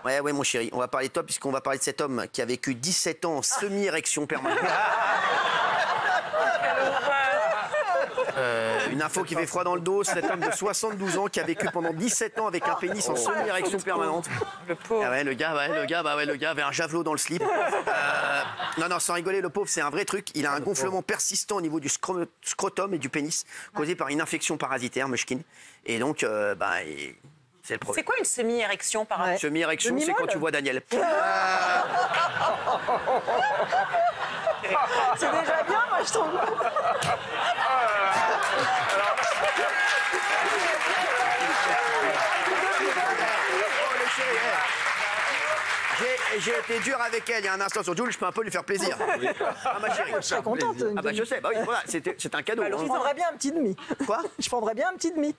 Ouais, ouais, mon chéri, on va parler de toi puisqu'on va parler de cet homme qui a vécu 17 ans en semi-érection permanente. Une info qui fait froid dans le dos, cet homme de 72 ans qui a vécu pendant 17 ans avec un pénis en semi-érection permanente. Le pauvre. Ah ouais, le gars avait un javelot dans le slip. Non, sans rigoler, le pauvre, c'est un vrai truc. Il a un gonflement persistant au niveau du scrotum et du pénis, causé par une infection parasitaire, Mushkin. Et donc, c'est le problème. C'est quoi une semi-érection par rapport? Semi-érection, c'est quand tu vois Daniel. C'est déjà bien, moi, je trouve. J'ai été dur avec elle il y a un instant sur Jules, je peux un peu lui faire plaisir. Ah, ma chérie. Je serais contente. Ah bah je sais, bah oui, voilà, c'est un cadeau. Je prendrais bien un petit demi. Quoi? Je prendrais bien un petit demi.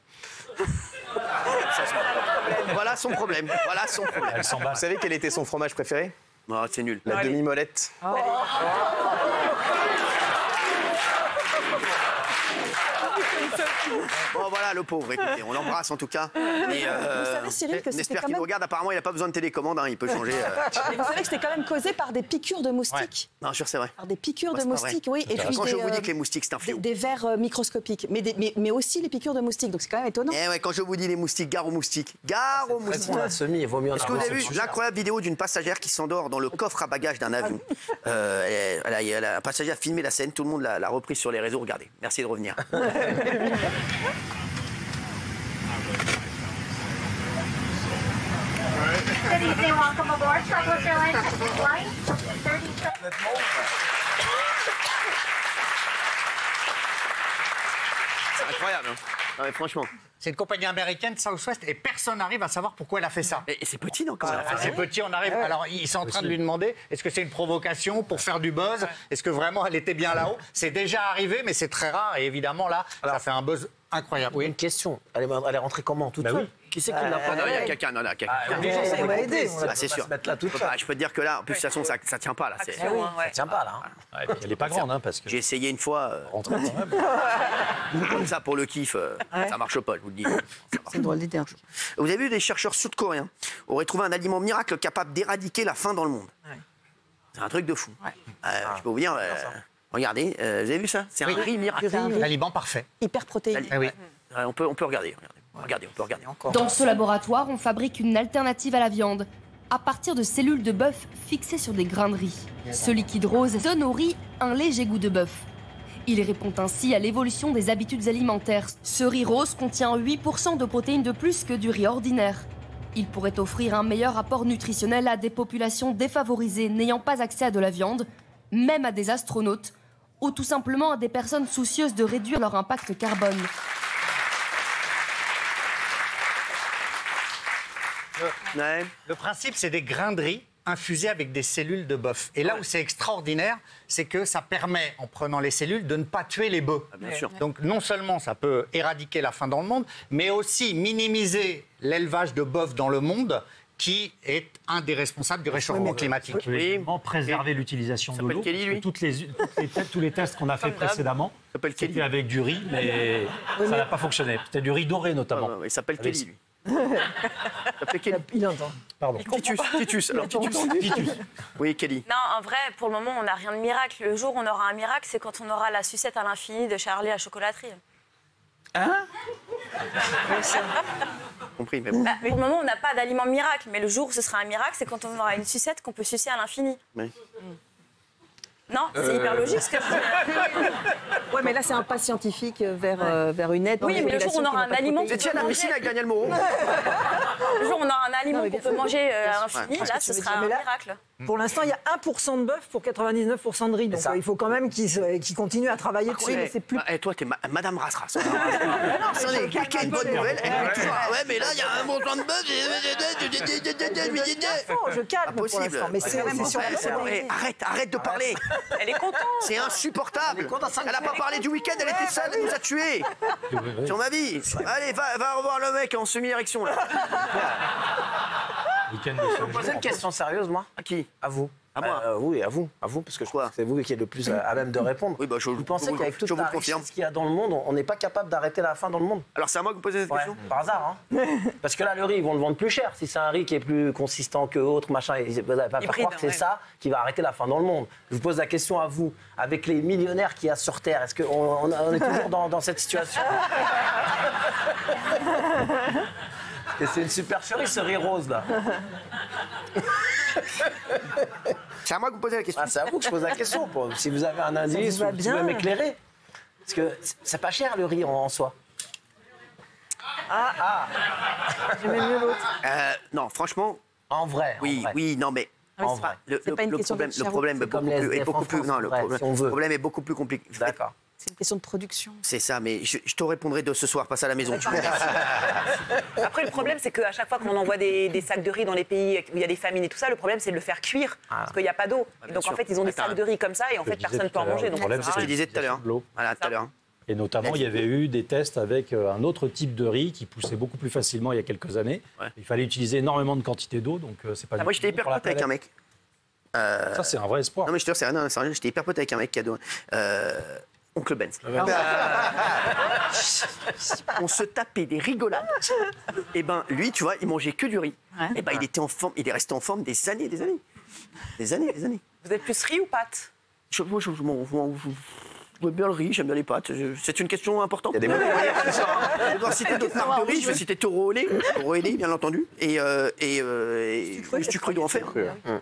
Voilà son problème. Voilà son problème. Elle s'emballe. Vous savez quel était son fromage préféré? Oh, c'est nul. La demi-molette. Bon voilà le pauvre, écoutez, on l'embrasse en tout cas. Mais Vous savez, Cyril, que on c'était espère quand qu'il même... nous regarde. Apparemment, il n'a pas besoin de télécommande, hein, il peut changer. Mais vous savez que c'était quand même causé par des piqûres de moustiques. Non, sûr, c'est vrai. Par des piqûres de c'est pas moustiques, oui. Et puis Quand je vous dis que les moustiques, c'est un fléau. des vers microscopiques, mais aussi les piqûres de moustiques. Donc c'est quand même étonnant. Eh ouais, quand je vous dis les moustiques, gare aux moustiques. Gare aux moustiques. La semi, il vaut mieux en Est-ce que vous avoir. avez vu l'incroyable vidéo d'une passagère qui s'endort dans le coffre à bagages d'un avion? Un passager a filmé la scène, tout le monde l'a reprise sur les réseaux. Regardez, merci de revenir. Good evening, welcome aboard Southwest Airlines Flight 37. C'est incroyable, hein. Non, mais franchement. C'est une compagnie américaine, Southwest, et personne n'arrive à savoir pourquoi elle a fait ça. Et c'est petit, non, quand même. C'est petit, on arrive. Alors, ils sont en train de lui demander est-ce que c'est une provocation pour faire du buzz? Est-ce que vraiment elle était bien là-haut? C'est déjà arrivé, mais c'est très rare. Et évidemment, là, ça fait un buzz incroyable. Oui, une question. Elle est rentrée comment? Toute seule? Qui c'est qui l'a pas? Non, il y a quelqu'un, non, là, quelqu'un. On va aider. Ah, c'est sûr. Là, toute seule. Je peux te dire que là, en plus, de toute façon, ça tient pas, là. Ça tient pas, là. Ouais, et puis elle n'est pas grande, hein, parce que. J'ai essayé une fois. Rentrer quand même. Comme ça, pour le kiff, ça marche pas, je vous le dis. C'est une drôle d'idée. Vous avez vu, des chercheurs sud-coréens auraient trouvé un aliment miracle capable d'éradiquer la faim dans le monde. C'est un truc de fou. Je peux vous dire, regardez, vous avez vu ça? C'est un riz miracle. L'aliment parfait. Hyper protéiné. Eh oui. On peut regarder. Regardez, on peut regarder. Dans ce laboratoire, on fabrique une alternative à la viande, à partir de cellules de bœuf fixées sur des grains de riz. Ce liquide rose donne au riz un léger goût de bœuf. Il répond ainsi à l'évolution des habitudes alimentaires. Ce riz rose contient 8% de protéines de plus que du riz ordinaire. Il pourrait offrir un meilleur apport nutritionnel à des populations défavorisées n'ayant pas accès à de la viande, même à des astronautes, ou tout simplement à des personnes soucieuses de réduire leur impact carbone. Le principe, c'est des grains de riz infusés avec des cellules de bœuf. Et là où c'est extraordinaire, c'est que ça permet, en prenant les cellules, de ne pas tuer les bœufs. Bien sûr. Donc non seulement ça peut éradiquer la faim dans le monde, mais aussi minimiser l'élevage de bœufs dans le monde, qui est un des responsables du réchauffement climatique. Vraiment préserver l'utilisation de l'eau. Kelly, lui. Tous les tests qu'on a fait précédemment, s'appelle Kelly. c'était avec du riz, mais ça n'a pas fonctionné. C'était du riz doré notamment. Il s'appelle Avec- Kelly, lui. Il s'appelle Kelly. Il entend. Pardon. Titus. Alors, Titus. Oui, Kelly. Non, en vrai, pour le moment, on n'a rien de miracle. Le jour où on aura un miracle, c'est quand on aura la sucette à l'infini de Charlie à la chocolaterie. Compris, mais bon. Bah, pour le moment, on n'a pas d'aliment miracle. Mais le jour où ce sera un miracle, c'est quand on aura une sucette qu'on peut sucer à l'infini. Oui. Non, c'est hyper logique ce que je dis. Ouais, mais là, c'est un pas scientifique vers une aide. Oui, mais le jour où on aura un aliment... Vous étiez à la piscine avec Daniel Moreau. Le jour où on aura un aliment Non, mais qu'on bien peut sûr. manger à l'infini, Ouais. là, Tu ce veux sera dire, un mais là- miracle. Pour l'instant, il y a 1% de bœuf pour 99% de riz. Donc il faut quand même qu'ils continuent à travailler dessus. Mais c'est plus... Et toi, t'es Madame Rasras. Attendez, quelqu'un a une bonne nouvelle. Elle dit toujours, ah ouais, mais là, il y a un montant de bœuf. Je calme Pas pour possible. l'instant. Mais c'est sur Arrête de parler. Elle est contente. C'est insupportable. Elle n'a pas parlé du week-end, elle était seule, elle nous a tués. Sur ma vie. Allez, va revoir le mec en semi-érection, là. Vous posez une question sérieuse, moi? À qui? À vous. À moi Oui, à vous, parce que je crois que c'est vous qui êtes le plus à même de répondre. Oui, bah, vous pensez qu'avec toute je vous la le confirme. richesse qu'il y a dans le monde, on n'est pas capable d'arrêter la faim dans le monde? Alors c'est à moi que vous posez cette question? Par hasard, hein. Parce que là, le riz, ils vont le vendre plus cher. Si c'est un riz qui est plus consistant que autre, machin, vous n'allez pas faire croire que c'est ça qui va arrêter la faim dans le monde. Je vous pose la question à vous, avec les millionnaires qu'il y a sur Terre, est-ce qu'on est toujours dans cette situation? C'est une supercherie, ce riz rose, là. C'est à moi que vous posez la question. C'est à vous que je pose la question. Si vous avez un indice, vous pouvez m'éclairer. Parce que c'est pas cher, le riz, en soi. J'aimais mieux l'autre. Non, franchement... En vrai. Oui, non, mais... En vrai. Le problème est beaucoup plus... Non, le problème est beaucoup plus compliqué. D'accord. C'est une question de production. C'est ça, mais je te répondrai de ce soir, passe à la maison. Après, le problème, c'est qu'à chaque fois qu'on envoie des sacs de riz dans les pays où il y a des famines et tout ça, le problème, c'est de le faire cuire, parce qu'il n'y a pas d'eau. Et donc, en fait, ils ont des sacs de riz comme ça, et en fait, personne ne peut en manger. Le problème, c'est ce que je disais tout à l'heure. Voilà, tout à l'heure. Et notamment, il y avait eu des tests avec un autre type de riz qui poussait beaucoup plus facilement il y a quelques années. Ouais. Il fallait utiliser énormément de quantité d'eau, donc c'est pas. Moi, j'étais hyper pote avec un mec. Ça, c'est un vrai espoir. Non, mais je te dis, sérieux, j'étais hyper pote avec un mec qui a Oncle Benz. On se tapait des rigolades. Et ben lui, tu vois, il mangeait que du riz. Et ben il était en forme, il est resté en forme des années. Des années. Vous êtes plus riz ou pâtes? Je j'aime bien le riz, j'aime bien les pâtes. C'est une question importante. Il y a des je dois citer d'autres marques de riz. Je vais citer Toro Olé, bien entendu, et sucre d'enfer.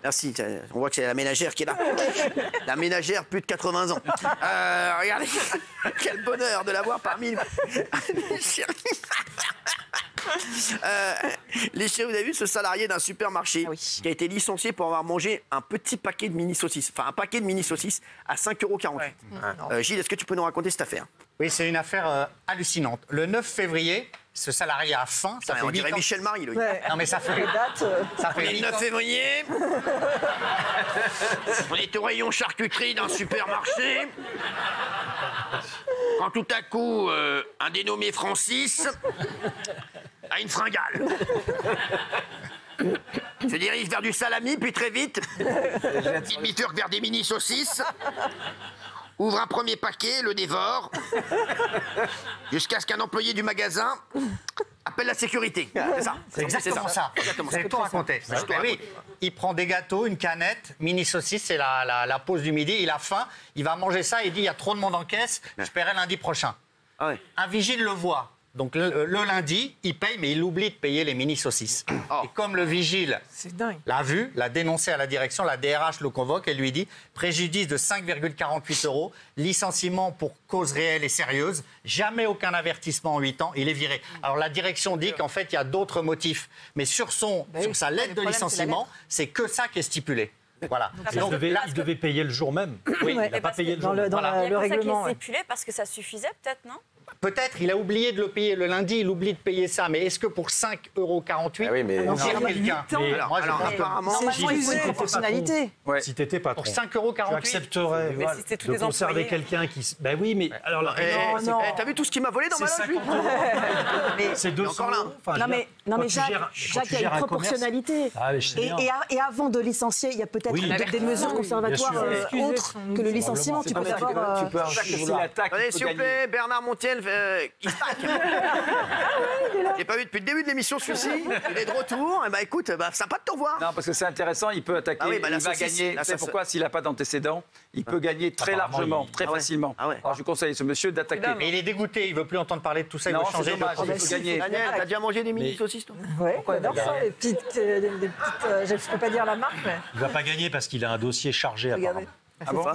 Merci. On voit que c'est la ménagère qui est là. La ménagère, plus de 80 ans. Regardez, quel bonheur de l'avoir parmi les chéris. Les chéris, vous avez vu ce salarié d'un supermarché qui a été licencié pour avoir mangé un petit paquet de mini saucisses, enfin un paquet de mini saucisses à 5,48 €. Gilles, est-ce que tu peux nous raconter cette affaire? Oui, c'est une affaire hallucinante. Le 9 février, ce salarié a faim. Ça fait on dirait Michel Marie, Loïc. Non, mais ça fait... Ça fait le 9 février. On est au rayon charcuterie d'un supermarché. Quand tout à coup, un dénommé Francis a une fringale. Se dirige vers du salami, puis très vite, il bifurque vers des mini-saucisses, ouvre un premier paquet, le dévore, jusqu'à ce qu'un employé du magasin appelle la sécurité. C'est ça. C'est exactement ça. Vous avez tout raconté. Oui, il prend des gâteaux, une canette, mini-saucisse, c'est la pause du midi, il a faim, il va manger ça, il dit il y a trop de monde en caisse, je paierai lundi prochain. Un vigile le voit. Donc le lundi, il paye, mais il oublie de payer les mini-saucisses. Et comme le vigile l'a vu, l'a dénoncé à la direction, la DRH le convoque et lui dit préjudice de 5,48 €, licenciement pour cause réelle et sérieuse, jamais aucun avertissement en 8 ans, il est viré. Alors la direction dit qu'en fait, il y a d'autres motifs, mais sur sa lettre de licenciement, c'est que ça qui est stipulé. Voilà. Donc, il devait payer le jour même. Oui, il n'a pas payé le jour même. Dans le règlement. Il a stipulé parce que ça suffisait peut-être, non? Peut-être, il a oublié de le payer le lundi, il oublie de payer ça. Mais est-ce que pour 5,48 €, on tire quelqu'un? Alors, apparemment, c'est une proportionnalité. Si tu étais patron, pour 5,48 €, tu accepterais de conserver quelqu'un qui... Ben oui, mais... Alors, t'as vu tout ce qu'il m'a volé dans ma loge? C'est 200 €. Non mais Jacques, il y a une proportionnalité. Et avant de licencier, il y a peut-être des mesures conservatoires autres que le licenciement. Tu peux avoir... S'il vous plaît, Bernard Montiel, il se pack. J'ai pas vu depuis le début de l'émission celui-ci. Il est de retour. Et bah écoute, sympa de te revoir. Non, parce que c'est intéressant, il peut attaquer, il va gagner. C'est pourquoi, s'il n'a pas d'antécédent, il peut gagner très largement, très facilement. Alors je conseille à ce monsieur d'attaquer. Mais il est dégoûté, il veut plus entendre parler de tout ça, il veut changer de il faut gagner. Daniel, t'as déjà mangé des mini-saucisses, toi? Oui, j'adore ça, les petites... Je ne peux pas dire la marque, mais... Il ne va pas gagner parce qu'il a un dossier chargé, apparemment. Ah bon?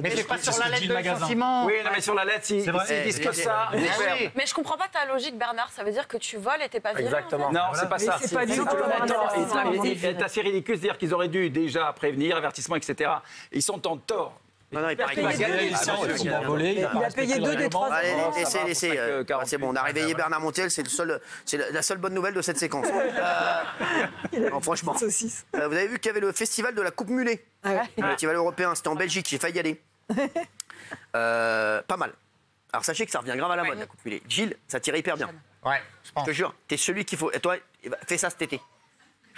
Mais c'est pas sur la lettre de licenciement. Oui, non, mais sur la lettre, s'ils disent que ça, Mais je comprends pas ta logique, Bernard. Ça veut dire que tu voles et t'es pas viré. Exactement. Non, c'est pas ça. C'est pas du tout. C'est assez ridicule de dire qu'ils auraient dû déjà prévenir, avertissement, etc. Ils sont en tort. Non, il paraît qu'il va gagner. Il a volé. Il a payé 2 des 3. Allez, laissez. C'est bon, on a réveillé Bernard Montiel, c'est la seule bonne nouvelle de cette séquence. Non, franchement. Vous avez vu qu'il y avait le festival de la Coupe Mulet. Le festival européen, c'était en Belgique, j'ai failli y aller. Pas mal. Alors sachez que ça revient grave à la mode, la Coupe Mulet. Gilles, ça tirait hyper bien. Ouais, je pense. Je te jure, t'es celui qu'il faut. Et toi, fais ça cet été.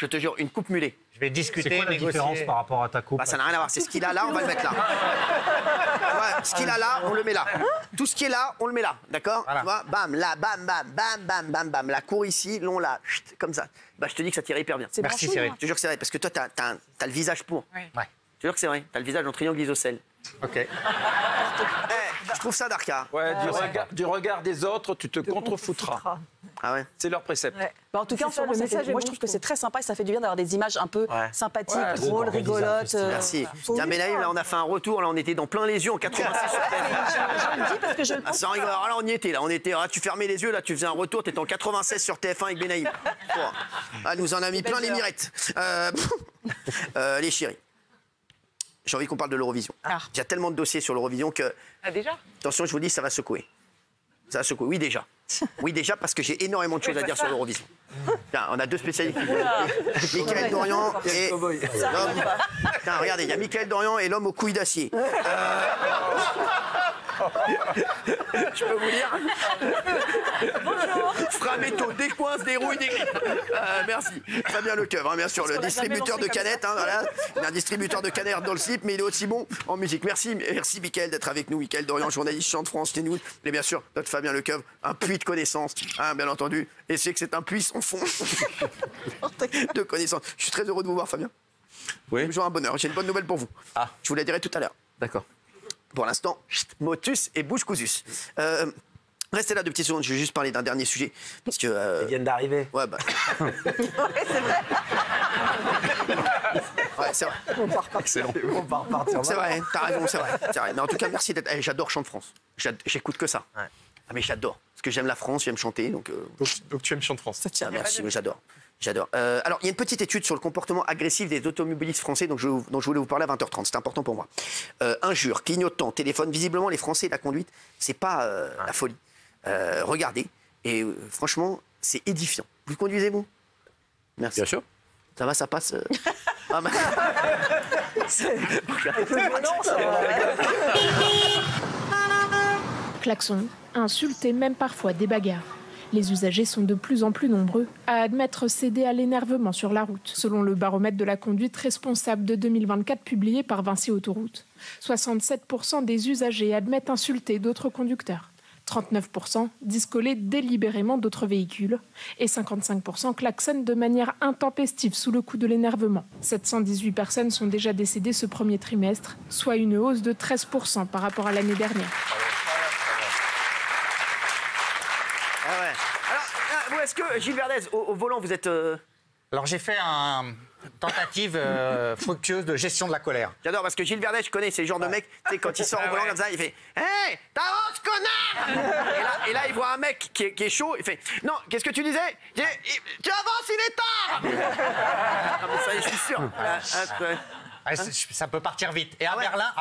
Je te jure, une coupe mulet. Je vais discuter, C'est quoi la différence par rapport à ta coupe? Ça n'a rien à voir. C'est ce qu'il a là, on va le mettre là. Ouais, ce qu'il a là, on le met là. Tout ce qui est là, on le met là. D'accord? Tu vois, bam, là, bam, bam, bam, bam, bam, bam. La cour ici, long là, chut, comme ça. Bah, je te dis que ça tire hyper bien. Merci Cyril. Je te jure que c'est vrai, parce que toi, t'as le visage pour. Ouais. Je te jure que c'est vrai. T'as le visage en triangle isocèle. Ok. Je trouve ça Darka. Ouais, du regard des autres, tu te contrefoutras. Ah ouais. C'est leur précepte. Ouais. Bah en tout cas, le message moi je trouve que c'est très sympa et ça fait du bien d'avoir des images un peu sympathiques, drôles, rigolotes. Merci. Tiens, Benaïm, là, on a fait un retour. Là, on était dans plein les yeux en 86 sur TF1. Je le dis parce que je le pense. Sans rigoler. Alors là, on y était. Là, on était. Tu fermais les yeux. Là, tu faisais un retour. T'étais en 96 sur TF1 avec Benaïm. Ah, nous en a mis plein les mirettes. Les chéris. J'ai envie qu'on parle de l'Eurovision. Il y a tellement de dossiers sur l'Eurovision que. Ah, déjà? Attention, je vous dis, ça va secouer. Ça va secouer. Oui, déjà. Oui, déjà, parce que j'ai énormément de choses à dire sur l'Eurovision. On a deux spécialistes. Michael Dorian et l'homme. Regardez, il y a Michael Dorian et l'homme aux couilles d'acier. Je peux vous dire. Bonjour. Frametto, décoince, dérouille, dégrippe. Merci. Fabien Lecoeuvre, bien sûr, le distributeur de canettes. Voilà. Il y a un distributeur de canettes dans le slip, mais il est aussi bon en musique. Merci Michael d'être avec nous. Michael Dorian, journaliste Chant de France, News. Et bien sûr, notre Fabien Lecoeuvre, un puits de connaissances, bien entendu. Et c'est que c'est un puits sans fond de connaissances. Je suis très heureux de vous voir, Fabien. Oui. Toujours un bonheur. J'ai une bonne nouvelle pour vous. Je vous la dirai tout à l'heure. D'accord. Pour l'instant, motus et bouche cousus. Restez là 2 petites secondes, je vais juste parler d'un dernier sujet. Parce que, Ils viennent d'arriver. Ouais, bah. Ouais, c'est vrai. Ouais, c'est vrai. Excellent. On va repartir. C'est vrai, t'as raison, c'est vrai. Mais en tout cas, merci d'être. J'adore Chant de France. J'écoute que ça. Ouais. Ah, mais j'adore. Parce que j'aime la France, j'aime chanter. Donc tu aimes Chant de France. Merci, mais j'adore. Alors, il y a une petite étude sur le comportement agressif des automobilistes français dont je voulais vous parler à 20h30. C'est important pour moi. Injures, clignotants, téléphone. Visiblement, les Français, la conduite, c'est pas la folie. Regardez. Et franchement, c'est édifiant. Vous conduisez, vous? Merci. Bien sûr. Ça va, ça passe Klaxon, insultes et même parfois des bagarres. Les usagers sont de plus en plus nombreux à admettre céder à l'énervement sur la route, selon le baromètre de la conduite responsable de 2024 publié par Vinci Autoroute. 67% des usagers admettent insulter d'autres conducteurs. 39% disent coller délibérément d'autres véhicules et 55% klaxonnent de manière intempestive sous le coup de l'énervement. 718 personnes sont déjà décédées ce premier trimestre, soit une hausse de 13% par rapport à l'année dernière. Alors, est-ce que, Gilles Verdez, au volant, vous êtes... Alors, j'ai fait une tentative fructueuse de gestion de la colère. J'adore, parce que Gilles Verdez, je connais, c'est le genre de mec, tu sais, quand il sort au volant comme ça, il fait « Hey, t'avances, connard !» et là, il voit un mec qui est chaud, il fait « Non, qu'est-ce que tu disais ? Tu avances, il est tard !» Non, mais ça y est, je suis sûr. Ça peut partir vite. Et à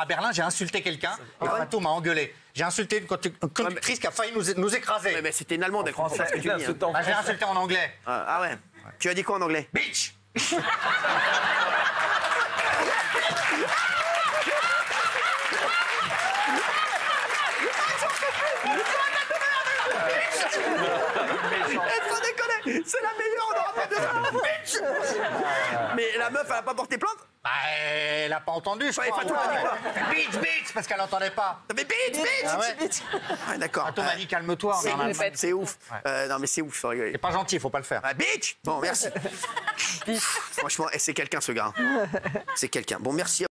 Berlin, j'ai insulté quelqu'un et Fatou m'a engueulé. J'ai insulté une conductrice qui a failli nous écraser. Mais c'était une Allemande, elle comprend pas ce que tu dis. J'ai insulté en anglais. Ah ouais. Tu as dit quoi en anglais? Bitch. Sans déconner, c'est la meilleure, on n'aura pas besoin. Mais la meuf, elle a pas porté plainte? Bah, elle n'a pas entendu, je crois. Fatou m'a dit quoi? Bitch, parce qu'elle n'entendait pas. Mais bitch. Ah, d'accord. Fatou m'a dit calme-toi. C'est ouf. Non, mais c'est ouf, faut rigoler. C'est pas gentil, il faut pas le faire. Bitch. Bon, merci. Franchement, c'est quelqu'un, ce gars. C'est quelqu'un. Bon, merci.